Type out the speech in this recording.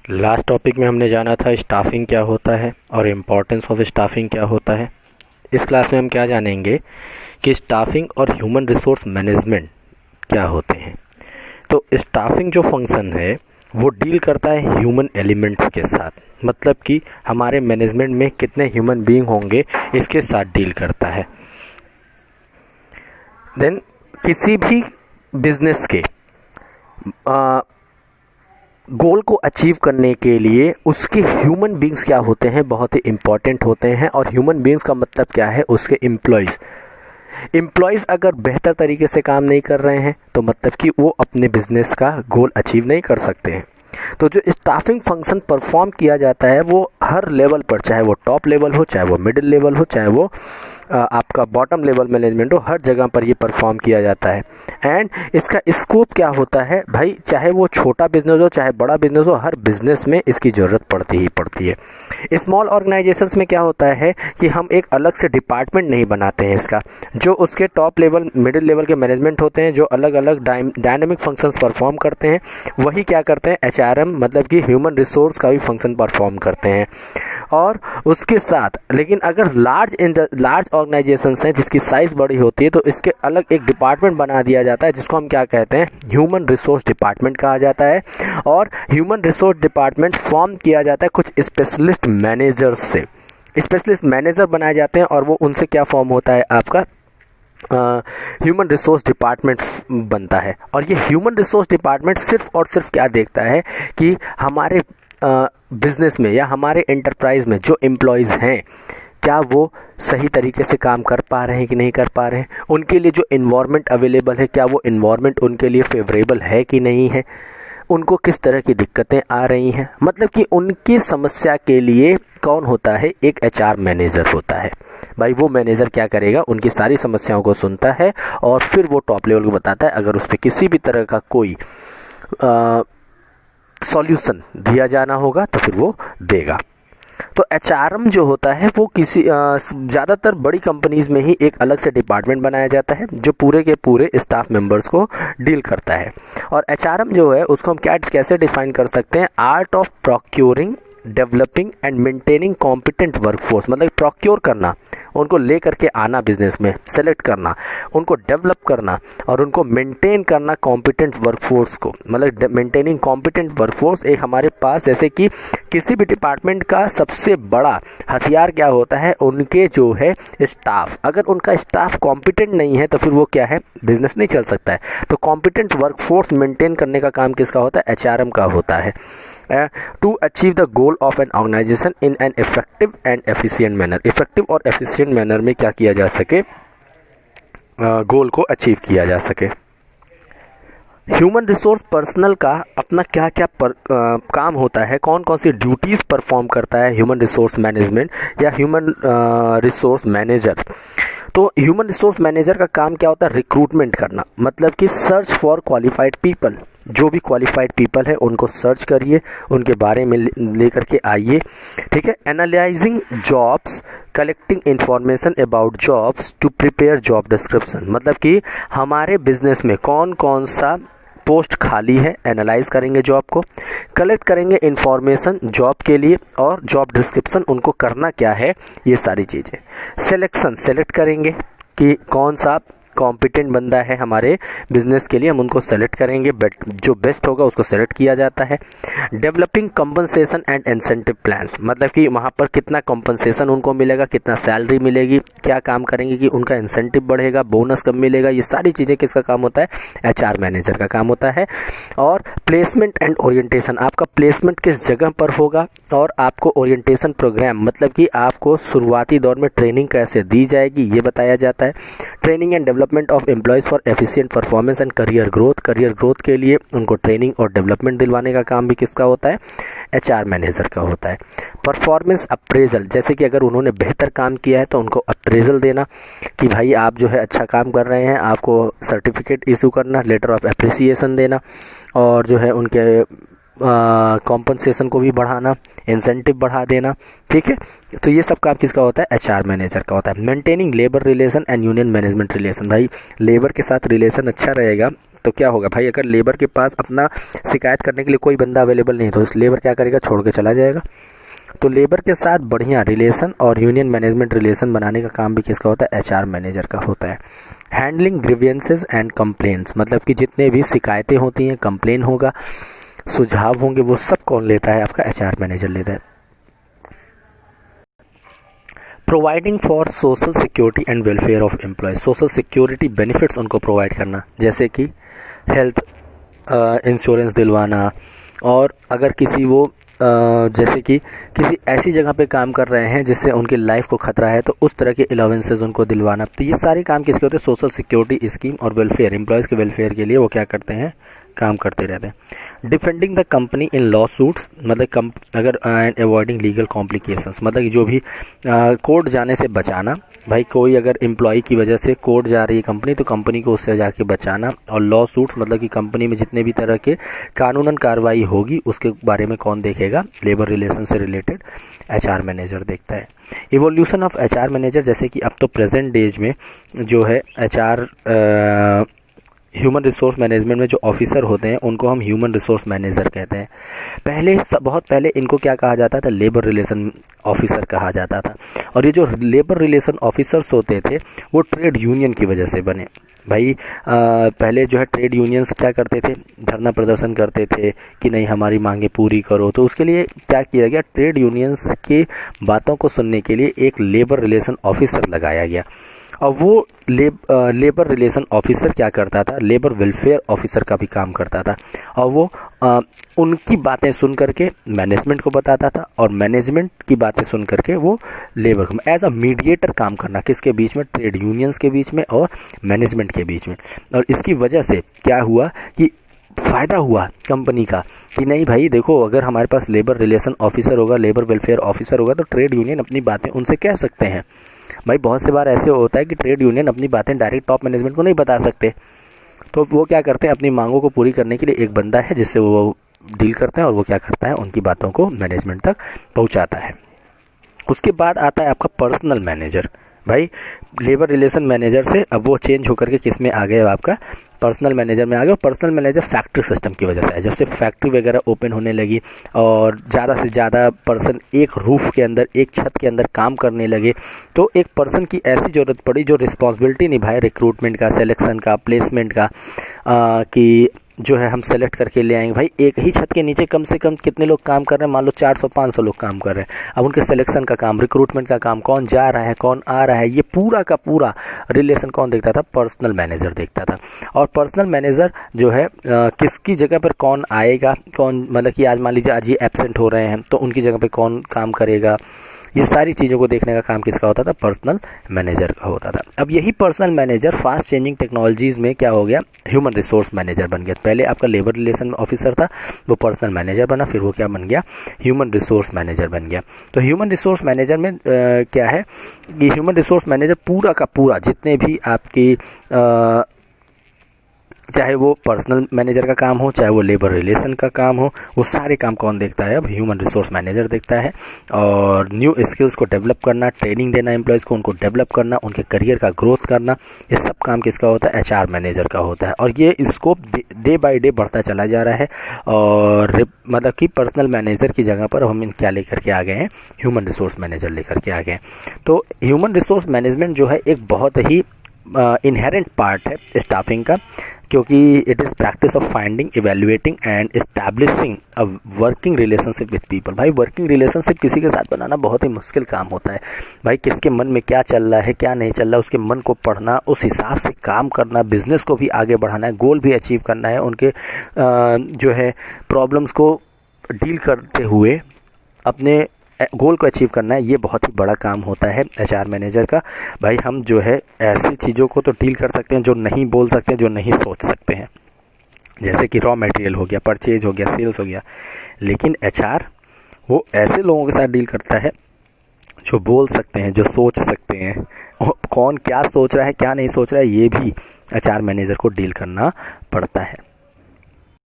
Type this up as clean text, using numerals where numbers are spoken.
Last topic में हमने जाना था स्टाफिंग क्या होता है और इम्पोर्टेंस ऑफ स्टाफिंग क्या होता है। इस क्लास में हम क्या जानेंगे कि स्टाफिंग और ह्यूमन रिसोर्स मैनेजमेंट क्या होते हैं। तो स्टाफिंग जो फंक्शन है वो डील करता है ह्यूमन एलिमेंट्स के साथ, मतलब कि हमारे मैनेजमेंट में कितने ह्यूमन बीइंग होंगे इसके साथ डील करता है। देन किसी भी बिजनेस के गोल को अचीव करने के लिए उसके ह्यूमन बीइंग्स क्या होते हैं, बहुत ही इंपॉर्टेंट होते हैं। और ह्यूमन बीइंग्स का मतलब क्या है, उसके एम्प्लॉयज़ अगर बेहतर तरीके से काम नहीं कर रहे हैं तो मतलब कि वो अपने बिजनेस का गोल अचीव नहीं कर सकते हैं। तो जो स्टाफिंग फंक्शन परफॉर्म किया जाता है वो हर लेवल पर, चाहे वो टॉप लेवल हो, चाहे वो मिडिल लेवल हो, चाहे वो आपका बॉटम लेवल मैनेजमेंट हो, हर जगह पर ये परफॉर्म किया जाता है। एंड इसका स्कोप क्या होता है भाई, चाहे वो छोटा बिजनेस हो चाहे बड़ा बिजनेस हो, हर बिजनेस में इसकी ज़रूरत पड़ती ही पड़ती है। स्मॉल ऑर्गेनाइजेशंस में क्या होता है कि हम एक अलग से डिपार्टमेंट नहीं बनाते हैं इसका, जो उसके टॉप लेवल मिडिल लेवल के मैनेजमेंट होते हैं जो अलग अलग डायनेमिक फंक्शंस परफॉर्म करते हैं, वही क्या करते हैं एचआरएम मतलब कि ह्यूमन रिसोर्स का भी फंक्शन परफॉर्म करते हैं। और उसके साथ लेकिन अगर लार्ज ऑर्गेनाइजेशंस हैं जिसकी साइज बड़ी होती है तो इसके अलग एक डिपार्टमेंट बना दिया जाता है जिसको हम क्या कहते हैं, ह्यूमन रिसोर्स डिपार्टमेंट कहा जाता है। और ह्यूमन रिसोर्स डिपार्टमेंट फॉर्म किया जाता है कुछ स्पेशलिस्ट मैनेजर्स से। स्पेशलिस्ट मैनेजर बनाए जाते हैं और वो उनसे क्या फॉर्म होता है, आपका ह्यूमन रिसोर्स डिपार्टमेंट बनता है। और ये ह्यूमन रिसोर्स डिपार्टमेंट सिर्फ और सिर्फ क्या देखता है कि हमारे बिजनेस में या हमारे एंटरप्राइज में जो एम्प्लॉयज़ हैं क्या वो सही तरीके से काम कर पा रहे हैं कि नहीं कर पा रहे हैं, उनके लिए जो इन्वायरमेंट अवेलेबल है क्या वो इन्वायरमेंट उनके लिए फेवरेबल है कि नहीं है, उनको किस तरह की दिक्कतें आ रही हैं, मतलब कि उनकी समस्या के लिए कौन होता है, एक एचआर मैनेजर होता है। भाई वो मैनेजर क्या करेगा, उनकी सारी समस्याओं को सुनता है और फिर वो टॉप लेवल को बताता है, अगर उस पर किसी भी तरह का कोई सॉल्यूशन दिया जाना होगा तो फिर वो देगा। तो एचआरएम जो होता है वो किसी ज़्यादातर बड़ी कंपनीज में ही एक अलग से डिपार्टमेंट बनाया जाता है जो पूरे के पूरे स्टाफ मेंबर्स को डील करता है। और एचआरएम जो है उसको हम क्या कैसे डिफाइन कर सकते हैं, art of procuring developing and maintaining competent workforce, मतलब प्रोक्योर करना, उनको ले करके आना बिजनेस में, सेलेक्ट करना, उनको डेवलप करना और उनको मेंटेन करना कॉम्पिटेंट वर्कफोर्स को, मतलब मेंटेनिंग कॉम्पिटेंट वर्कफोर्स। एक हमारे पास जैसे कि किसी भी डिपार्टमेंट का सबसे बड़ा हथियार क्या होता है, उनके जो है स्टाफ। अगर उनका स्टाफ कॉम्पिटेंट नहीं है तो फिर वो क्या है, बिजनेस नहीं चल सकता है। तो कॉम्पिटेंट वर्कफोर्स मेंटेन करने का काम किसका होता है, एचआरएम का होता है। To achieve the goal of an organisation in an effective and efficient manner, effective और एफिशिएंट मैनर में क्या किया जा सके, गोल को अचीव किया जा सके। ह्यूमन रिसोर्स पर्सनल का अपना क्या क्या काम होता है, कौन कौन सी ड्यूटीज़ परफॉर्म करता है ह्यूमन रिसोर्स मैनेजमेंट या ह्यूमन रिसोर्स मैनेजर। तो ह्यूमन रिसोर्स मैनेजर का काम क्या होता है, रिक्रूटमेंट करना, मतलब कि सर्च फॉर क्वालिफाइड पीपल, जो भी क्वालिफाइड पीपल है उनको सर्च करिए, उनके बारे में लेकर के आइए, ठीक है। Analysing jobs, collecting information about jobs to prepare job description, मतलब कि हमारे बिजनेस में कौन कौन सा पोस्ट खाली है, एनालाइज करेंगे जॉब को, कलेक्ट करेंगे इंफॉर्मेशन जॉब के लिए और जॉब डिस्क्रिप्शन उनको करना क्या है, ये सारी चीज़ें। सिलेक्शन, सेलेक्ट करेंगे कि कौन सा कॉम्पिटेंट बंदा है हमारे बिजनेस के लिए, हम उनको सेलेक्ट करेंगे, जो बेस्ट होगा उसको सेलेक्ट किया जाता है। Developing compensation and incentive plans, मतलब कि वहाँ पर कितना कंपनसेशन उनको मिलेगा, कितना सैलरी मिलेगी, क्या काम करेंगे कि उनका इंसेंटिव बढ़ेगा, बोनस कब मिलेगा, ये सारी चीज़ें किसका काम होता है, एचआर मैनेजर का काम होता है। और प्लेसमेंट एंड ओरिएंटेशन, आपका प्लेसमेंट किस जगह पर होगा और आपको ओरिएंटेशन प्रोग्राम, मतलब कि आपको शुरुआती दौर में ट्रेनिंग कैसे दी जाएगी ये बताया जाता है। Training and development of employees for efficient performance and career growth, career growth के लिए उनको ट्रेनिंग और डेवलपमेंट दिलवाने का काम भी किसका होता है, एचआर मैनेजर का होता है। परफॉर्मेंस अप्रेजल, जैसे कि अगर उन्होंने बेहतर काम किया है तो उनको अप्रेजल देना कि भाई आप जो है अच्छा काम कर रहे हैं, आपको सर्टिफिकेट इशू करना, लेटर ऑफ अप्रिसिएशन देना और जो है उनके कॉम्पनसेशन को भी बढ़ाना, इंसेंटिव बढ़ा देना, ठीक है। तो ये सब काम किसका होता है, एचआर मैनेजर का होता है। Maintaining labour relation and union management relation, भाई लेबर के साथ रिलेशन अच्छा रहेगा तो क्या होगा भाई, अगर लेबर के पास अपना शिकायत करने के लिए कोई बंदा अवेलेबल नहीं तो इस लेबर क्या करेगा, छोड़ के चला जाएगा। तो लेबर के साथ बढ़िया रिलेशन और यूनियन मैनेजमेंट रिलेशन बनाने का काम भी किसका होता है, एचआर मैनेजर का होता है। हैंडलिंग ग्रीवियंसेस एंड कंप्लेंट्स, मतलब कि जितने भी शिकायतें होती हैं, कंप्लेन होगा, सुझाव होंगे, वो सब कौन लेता है, आपका एचआर मैनेजर लेता है। Providing for social security and welfare of employees, social security benefits उनको प्रोवाइड करना, जैसे कि हेल्थ इंश्योरेंस दिलवाना, और अगर किसी वो जैसे कि किसी ऐसी जगह पे काम कर रहे हैं जिससे उनकी लाइफ को खतरा है तो उस तरह के अलाउंसेस उनको दिलवाना। तो ये सारे काम किसके होते हैं, सोशल सिक्योरिटी स्कीम और वेलफेयर, एम्प्लॉयज़ के वेलफेयर के लिए वो क्या करते हैं, काम करते रहते हैं। Defending the company in law suits, मतलब अगर एंड अवॉइडिंग लीगल कॉम्प्लिकेशंस, मतलब जो भी कोर्ट जाने से बचाना। भाई कोई अगर एम्प्लॉय की वजह से कोर्ट जा रही है कंपनी तो कंपनी को उससे जाके बचाना। और लॉ सूट्स मतलब कि कंपनी में जितने भी तरह के कानूनन कार्रवाई होगी उसके बारे में कौन देखेगा, लेबर रिलेशन से रिलेटेड एचआर मैनेजर देखता है। इवोल्यूशन ऑफ एचआर मैनेजर, जैसे कि अब तो प्रेजेंट डेज में जो है एचआर ह्यूमन रिसोर्स मैनेजमेंट में जो ऑफिसर होते हैं उनको हम ह्यूमन रिसोर्स मैनेजर कहते हैं। पहले बहुत पहले इनको क्या कहा जाता था, लेबर रिलेशन ऑफिसर कहा जाता था। और ये जो लेबर रिलेशन ऑफिसर्स होते थे वो ट्रेड यूनियन की वजह से बने। भाई पहले जो है ट्रेड यूनियंस क्या करते थे, धरना प्रदर्शन करते थे कि नहीं हमारी मांगे पूरी करो। तो उसके लिए क्या किया गया, ट्रेड यूनियंस की बातों को सुनने के लिए एक लेबर रिलेशन ऑफिसर लगाया गया। और वो लेबर रिलेशन ऑफिसर क्या करता था, लेबर वेलफेयर ऑफिसर का भी काम करता था। और वो उनकी बातें सुन करके मैनेजमेंट को बताता था और मैनेजमेंट की बातें सुन करके वो लेबर को एज अ मीडिएटर काम करना, किसके बीच में, ट्रेड यूनियंस के बीच में और मैनेजमेंट के बीच में। और इसकी वजह से क्या हुआ कि फ़ायदा हुआ कंपनी का कि नहीं भाई देखो, अगर हमारे पास लेबर रिलेशन ऑफिसर होगा, लेबर वेलफेयर ऑफिसर होगा तो ट्रेड यूनियन अपनी बातें उनसे कह सकते हैं। भाई बहुत से बार ऐसे होता है कि ट्रेड यूनियन अपनी बातें डायरेक्ट टॉप मैनेजमेंट को नहीं बता सकते, तो वो क्या करते हैं, अपनी मांगों को पूरी करने के लिए एक बंदा है जिससे वो डील करते हैं और वो क्या करता है, उनकी बातों को मैनेजमेंट तक पहुंचाता है। उसके बाद आता है आपका पर्सनल मैनेजर। भाई लेबर रिलेशन मैनेजर से अब वो चेंज होकर के किस में आ गए, आपका पर्सनल मैनेजर में आ गया। पर्सनल मैनेजर फैक्ट्री सिस्टम की वजह से है, जब से फैक्ट्री वगैरह ओपन होने लगी और ज़्यादा से ज़्यादा पर्सन एक रूफ के अंदर, एक छत के अंदर काम करने लगे, तो एक पर्सन की ऐसी ज़रूरत पड़ी जो रिस्पॉन्सिबिलिटी निभाए रिक्रूटमेंट का, सिलेक्शन का, प्लेसमेंट का, कि जो है हम सेलेक्ट करके ले आएंगे। भाई एक ही छत के नीचे कम से कम कितने लोग काम कर रहे हैं, मान लो 400-500 लोग काम कर रहे हैं। अब उनके सिलेक्शन का काम, रिक्रूटमेंट का काम, कौन जा रहा है कौन आ रहा है, ये पूरा का पूरा रिलेशन कौन देखता था, पर्सनल मैनेजर देखता था। और पर्सनल मैनेजर जो है किसकी जगह पर कौन आएगा, कौन मतलब कि आज मान लीजिए आज ये एब्सेंट हो रहे हैं तो उनकी जगह पर कौन काम करेगा, ये सारी चीज़ों को देखने का काम किसका होता था, पर्सनल मैनेजर का होता था। अब यही personal manager fast changing technologies में क्या हो गया, ह्यूमन रिसोर्स मैनेजर बन गया। पहले आपका लेबर रिलेशन ऑफिसर था, वो पर्सनल मैनेजर बना, फिर वो क्या बन गया, ह्यूमन रिसोर्स मैनेजर बन गया। तो ह्यूमन रिसोर्स मैनेजर में क्या है कि ह्यूमन रिसोर्स मैनेजर पूरा का पूरा जितने भी आपकी चाहे वो पर्सनल मैनेजर का काम हो, चाहे वो लेबर रिलेशन का काम हो, वो सारे काम कौन देखता है, अब ह्यूमन रिसोर्स मैनेजर देखता है। और न्यू स्किल्स को डेवलप करना, ट्रेनिंग देना एम्प्लॉयज़ को, उनको डेवलप करना, उनके करियर का ग्रोथ करना, ये सब काम किसका होता है, एचआर मैनेजर का होता है। और ये स्कोप डे बाय डे बढ़ता चला जा रहा है। और मतलब कि पर्सनल मैनेजर की जगह पर हम क्या लेकर के आ गए हैं, ह्यूमन रिसोर्स मैनेजर लेकर के आ गए हैं। तो ह्यूमन रिसोर्स मैनेजमेंट जो है एक बहुत ही इनहेरेंट पार्ट है स्टाफिंग का, क्योंकि it is practice of finding, evaluating and establishing a working relationship with people. भाई वर्किंग रिलेशनशिप किसी के साथ बनाना बहुत ही मुश्किल काम होता है। भाई किसके मन में क्या चल रहा है क्या नहीं चल रहा है, उसके मन को पढ़ना, उस हिसाब से काम करना, बिजनेस को भी आगे बढ़ाना है, गोल भी अचीव करना है, उनके जो है प्रॉब्लम्स को डील करते हुए अपने गोल को अचीव करना है। ये बहुत ही बड़ा काम होता है एचआर मैनेजर का। भाई हम जो है ऐसी चीज़ों को तो डील कर सकते हैं जो नहीं बोल सकते हैं, जो नहीं सोच सकते हैं, जैसे कि रॉ मटेरियल हो गया, परचेज हो गया, सेल्स हो गया। लेकिन एचआर वो ऐसे लोगों के साथ डील करता है जो बोल सकते हैं, जो सोच सकते हैं। कौन क्या सोच रहा है क्या नहीं सोच रहा है ये भी एचआर मैनेजर को डील करना पड़ता है।